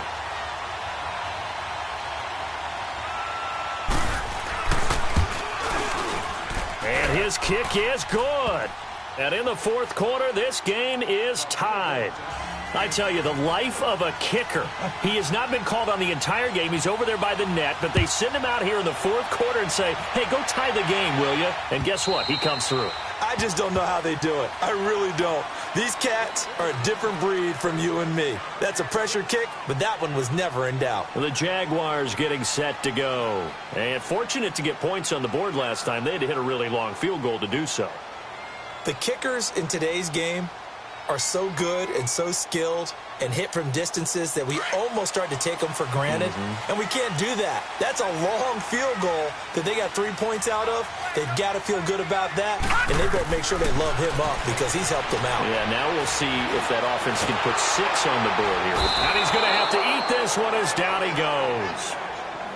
And his kick is good. And in the 4th quarter, this game is tied. I tell you, the life of a kicker. He has not been called on the entire game. He's over there by the net, but they send him out here in the 4th quarter and say, hey, go tie the game, will you? And guess what? He comes through. I just don't know how they do it. I really don't. These cats are a different breed from you and me. That's a pressure kick, but that one was never in doubt. The Jaguars getting set to go. And fortunate to get points on the board last time. They had to hit a really long field goal to do so. The kickers in today's game are so good and so skilled and hit from distances that we almost start to take them for granted. And we can't do that. That's a long field goal that they got 3 points out of. They've got to feel good about that, and they better make sure they love him up because he's helped them out. Yeah, now we'll see if that offense can put 6 on the board here. And he's going to have to eat this one as down he goes.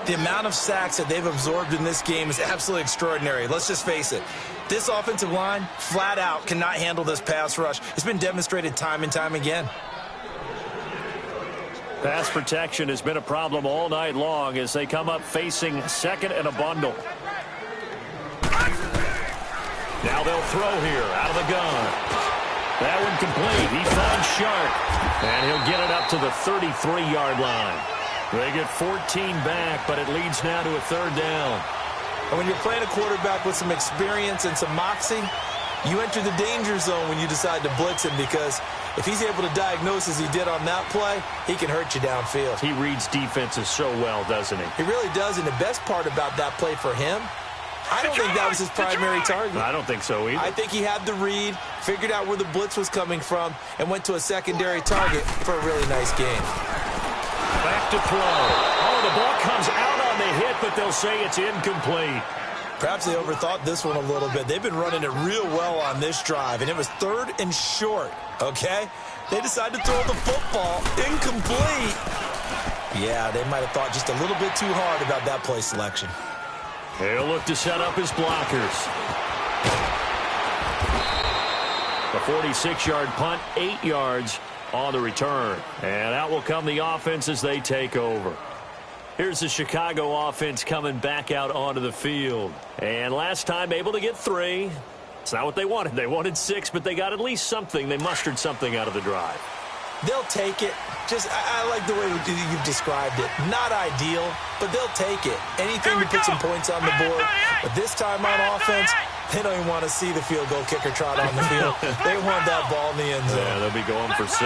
The amount of sacks that they've absorbed in this game is absolutely extraordinary. Let's just face it. This offensive line, flat out, cannot handle this pass rush. It's been demonstrated time and time again. Pass protection has been a problem all night long as they come up facing 2nd and a bundle. Now they'll throw here out of the gun. That one complete. He finds Sharp. And he'll get it up to the 33-yard line. They get 14 back, but it leads now to a 3rd down. And when you're playing a quarterback with some experience and some moxie, you enter the danger zone when you decide to blitz him because if he's able to diagnose as he did on that play, he can hurt you downfield. He reads defenses so well, doesn't he? He really does, and the best part about that play for him, I don't think that was his primary target. I don't think so either. I think he had the read, figured out where the blitz was coming from, and went to a secondary target for a really nice game. Back to throw. Oh, the ball comes out on the hit, but they'll say it's incomplete. Perhaps they overthought this one a little bit. They've been running it real well on this drive, and it was 3rd and short, okay? They decided to throw the football incomplete. Yeah, they might have thought just a little bit too hard about that play selection. He'll look to set up his blockers. The 46-yard punt, 8 yards on the return. And out will come the offense as they take over. Here's the Chicago offense coming back out onto the field. And last time able to get 3. It's not what they wanted. They wanted 6, but they got at least something. They mustered something out of the drive. They'll take it. I like the way you've described it. Not ideal, but they'll take it. Anything to put some points on the board. But this time on offense, they don't even want to see the field goal kicker trot on the field. They want that ball in the end zone. Yeah, they'll be going for 6.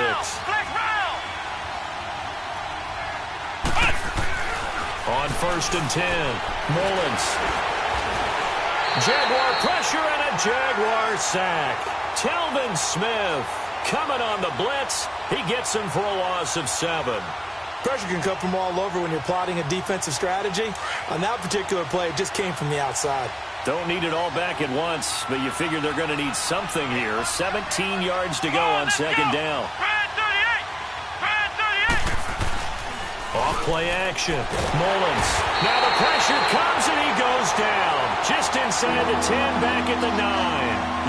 On 1st and 10, Mullins. Jaguar pressure and a Jaguar sack. Telvin Smith coming on the blitz. He gets him for a loss of 7. Pressure can come from all over when you're plotting a defensive strategy. On that particular play, it just came from the outside. Don't need it all back at once, but you figure they're going to need something here. 17 yards to go on 2nd down. Off play action. Mullins. Now the pressure comes and he goes down. Just inside the 10, back at the 9.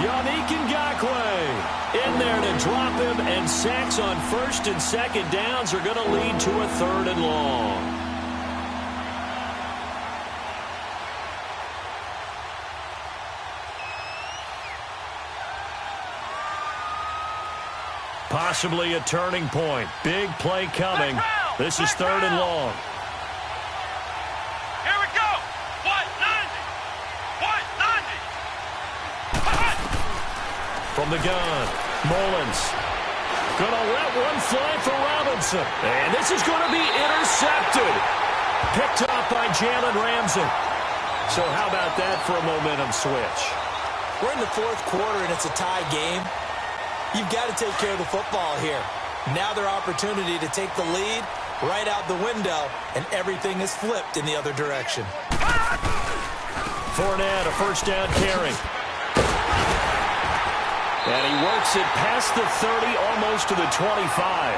Yannick Ngakoue in there to drop him, and sacks on 1st and 2nd downs are going to lead to a 3rd and long. Possibly a turning point. Big play coming. This is 3rd and long. Here we go. 190. From the gun, Mullins. Gonna let one fly for Robinson. And this is going to be intercepted. Picked up by Jalen Ramsey. So how about that for a momentum switch? We're in the 4th quarter and it's a tie game. You've got to take care of the football here. Now their opportunity to take the lead right out the window, and everything is flipped in the other direction. Fournette, a 1st down carry. And he works it past the 30, almost to the 25.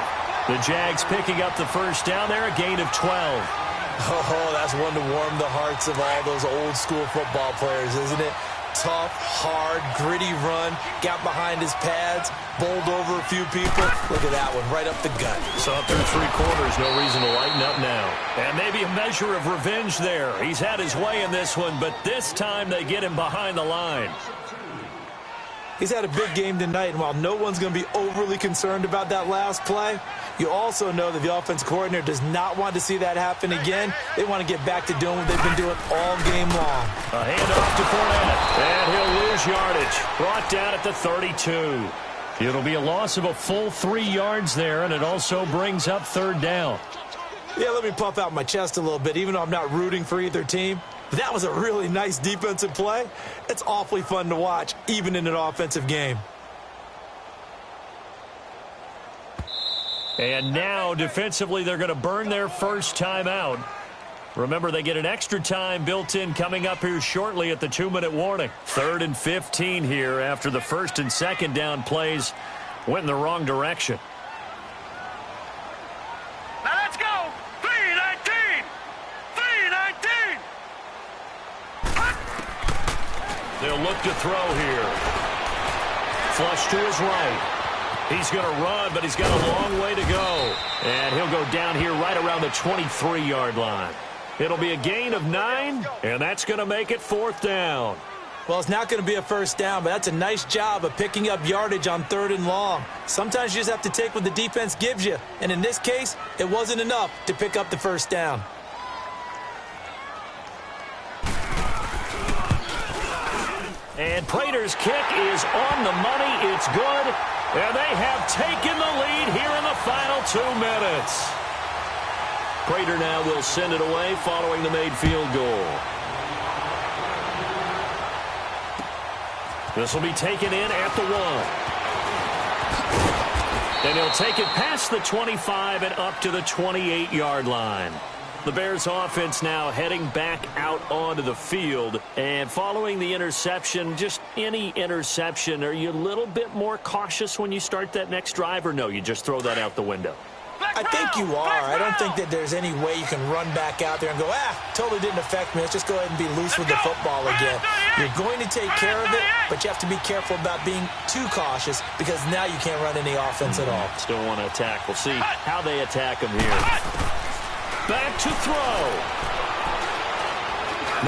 The Jags picking up the 1st down there, a gain of 12. Oh, that's one to warm the hearts of all those old school football players, isn't it? Tough, hard, gritty run, got behind his pads, bowled over a few people. Look at that one, right up the gut. Saw through 3 quarters, no reason to lighten up now. And maybe a measure of revenge there. He's had his way in this one, but this time they get him behind the line. He's had a big game tonight, and while no one's going to be overly concerned about that last play, you also know that the offense coordinator does not want to see that happen again. They want to get back to doing what they've been doing all game long. A handoff to Fournette, and he'll lose yardage. Brought down at the 32. It'll be a loss of a full 3 yards there, and it also brings up 3rd down. Yeah, let me puff out my chest a little bit, even though I'm not rooting for either team. That was a really nice defensive play. It's awfully fun to watch, even in an offensive game. And now, defensively, they're going to burn their 1st time out. Remember, they get an extra time built in coming up here shortly at the 2-minute warning. 3rd and 15 here after the 1st and 2nd down plays went in the wrong direction. Now let's go. 319. 319. They'll look to throw here. Flush to his right. He's going to run, but he's got a long way to go. And he'll go down here right around the 23-yard line. It'll be a gain of 9, and that's going to make it 4th down. Well, it's not going to be a 1st down, but that's a nice job of picking up yardage on 3rd and long. Sometimes you just have to take what the defense gives you. And in this case, it wasn't enough to pick up the 1st down. And Prater's kick is on the money. It's good. And they have taken the lead here in the final 2 minutes. Prater now will send it away following the made field goal. This will be taken in at the 1. And he'll take it past the 25 and up to the 28-yard line. The Bears offense now heading back out onto the field. And following the interception, just any interception, are you a little bit more cautious when you start that next drive, or no, you just throw that out the window? I think you are. I don't think that there's any way you can run back out there and go, totally didn't affect me. Let's just go ahead and be loose with the football again. You're going to take care of it, but you have to be careful about being too cautious because now you can't run any offense at all. Still want to attack. We'll see how they attack him here. Back to throw.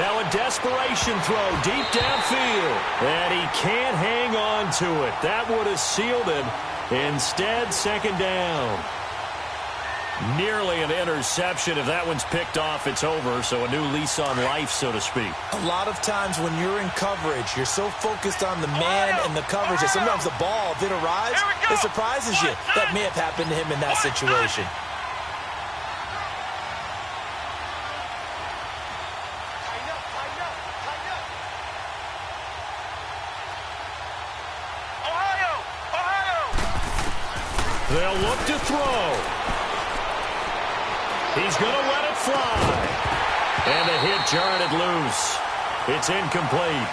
Now a desperation throw deep downfield. And he can't hang on to it. That would have sealed it. Instead, second down. Nearly an interception. If that one's picked off, it's over. So a new lease on life, so to speak. A lot of times when you're in coverage, you're so focused on the man and the coverage that sometimes the ball, if it arrives, it surprises you. That may have happened to him in that situation. They'll look to throw. He's going to let it fly. And the hit jarred it loose. It's incomplete.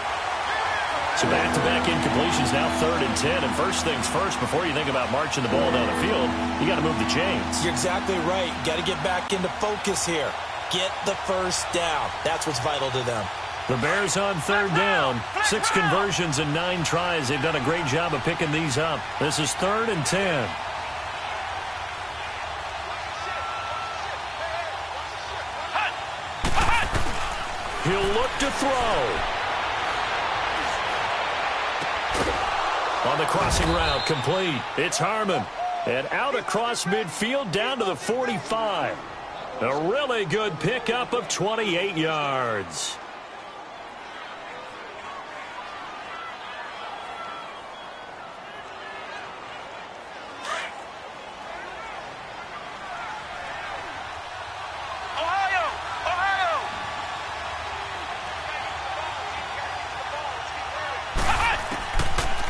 So back-to-back incompletions, now 3rd and 10. And first things first, before you think about marching the ball down the field, you got to move the chains. You're exactly right. Got to get back into focus here. Get the first down. That's what's vital to them. The Bears on 3rd down. 6 conversions and 9 tries. They've done a great job of picking these up. This is 3rd and 10. He'll look to throw. On the crossing route, complete. It's Harmon. And out across midfield down to the 45. A really good pickup of 28 yards.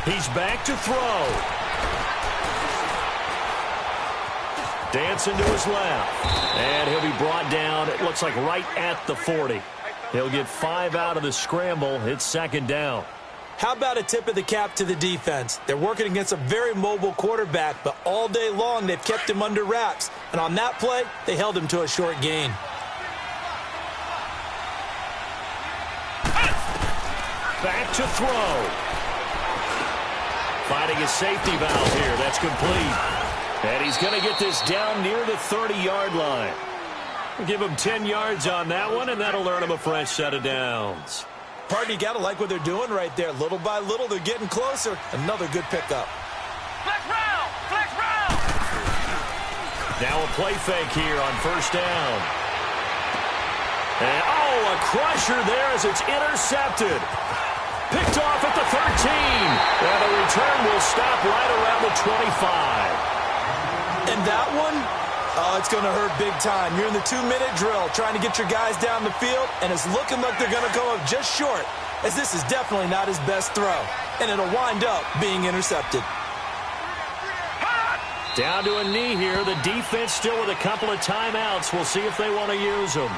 He's back to throw. Dancing to his left. And he'll be brought down, it looks like right at the 40. He'll get 5 out of the scramble. It's 2nd down. How about a tip of the cap to the defense? They're working against a very mobile quarterback, but all day long they've kept him under wraps. And on that play, they held him to a short gain. Back to throw. Finding a safety valve here. That's complete. And he's going to get this down near the 30-yard line. We'll give him 10 yards on that one, and that'll earn him a fresh set of downs. Pardon, you got to like what they're doing right there. Little by little, they're getting closer. Another good pickup. Flex round! Flex round! Now a play fake here on 1st down. And, a crusher there as it's intercepted. Picked off at the 13. And the return will stop right around the 25. And that one, it's going to hurt big time. You're in the 2-minute drill trying to get your guys down the field, and it's looking like they're going to go up just short, as this is definitely not his best throw. And it'll wind up being intercepted. Down to a knee here. The defense still with a couple of timeouts. We'll see if they want to use them.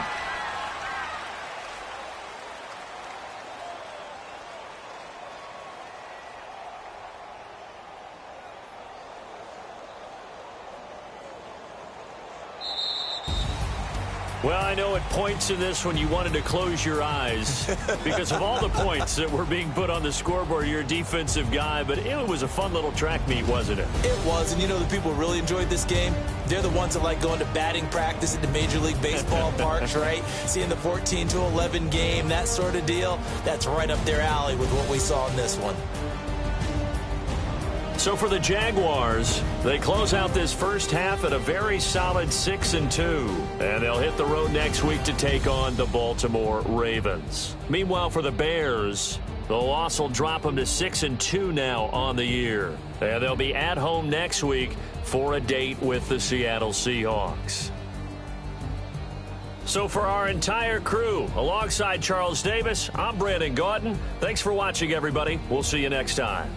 Well, I know at points in this when you wanted to close your eyes because of all the points that were being put on the scoreboard. You're a defensive guy, but it was a fun little track meet, wasn't it? It was, and you know the people who really enjoyed this game? They're the ones that like going to batting practice at the Major League Baseball parks, right? Seeing the 14-11 game, that sort of deal. That's right up their alley with what we saw in this one. So for the Jaguars, they close out this first half at a very solid 6-2. And they'll hit the road next week to take on the Baltimore Ravens. Meanwhile, for the Bears, the loss will drop them to 6-2 now on the year. And they'll be at home next week for a date with the Seattle Seahawks. So for our entire crew, alongside Charles Davis, I'm Brandon Gaudin. Thanks for watching, everybody. We'll see you next time.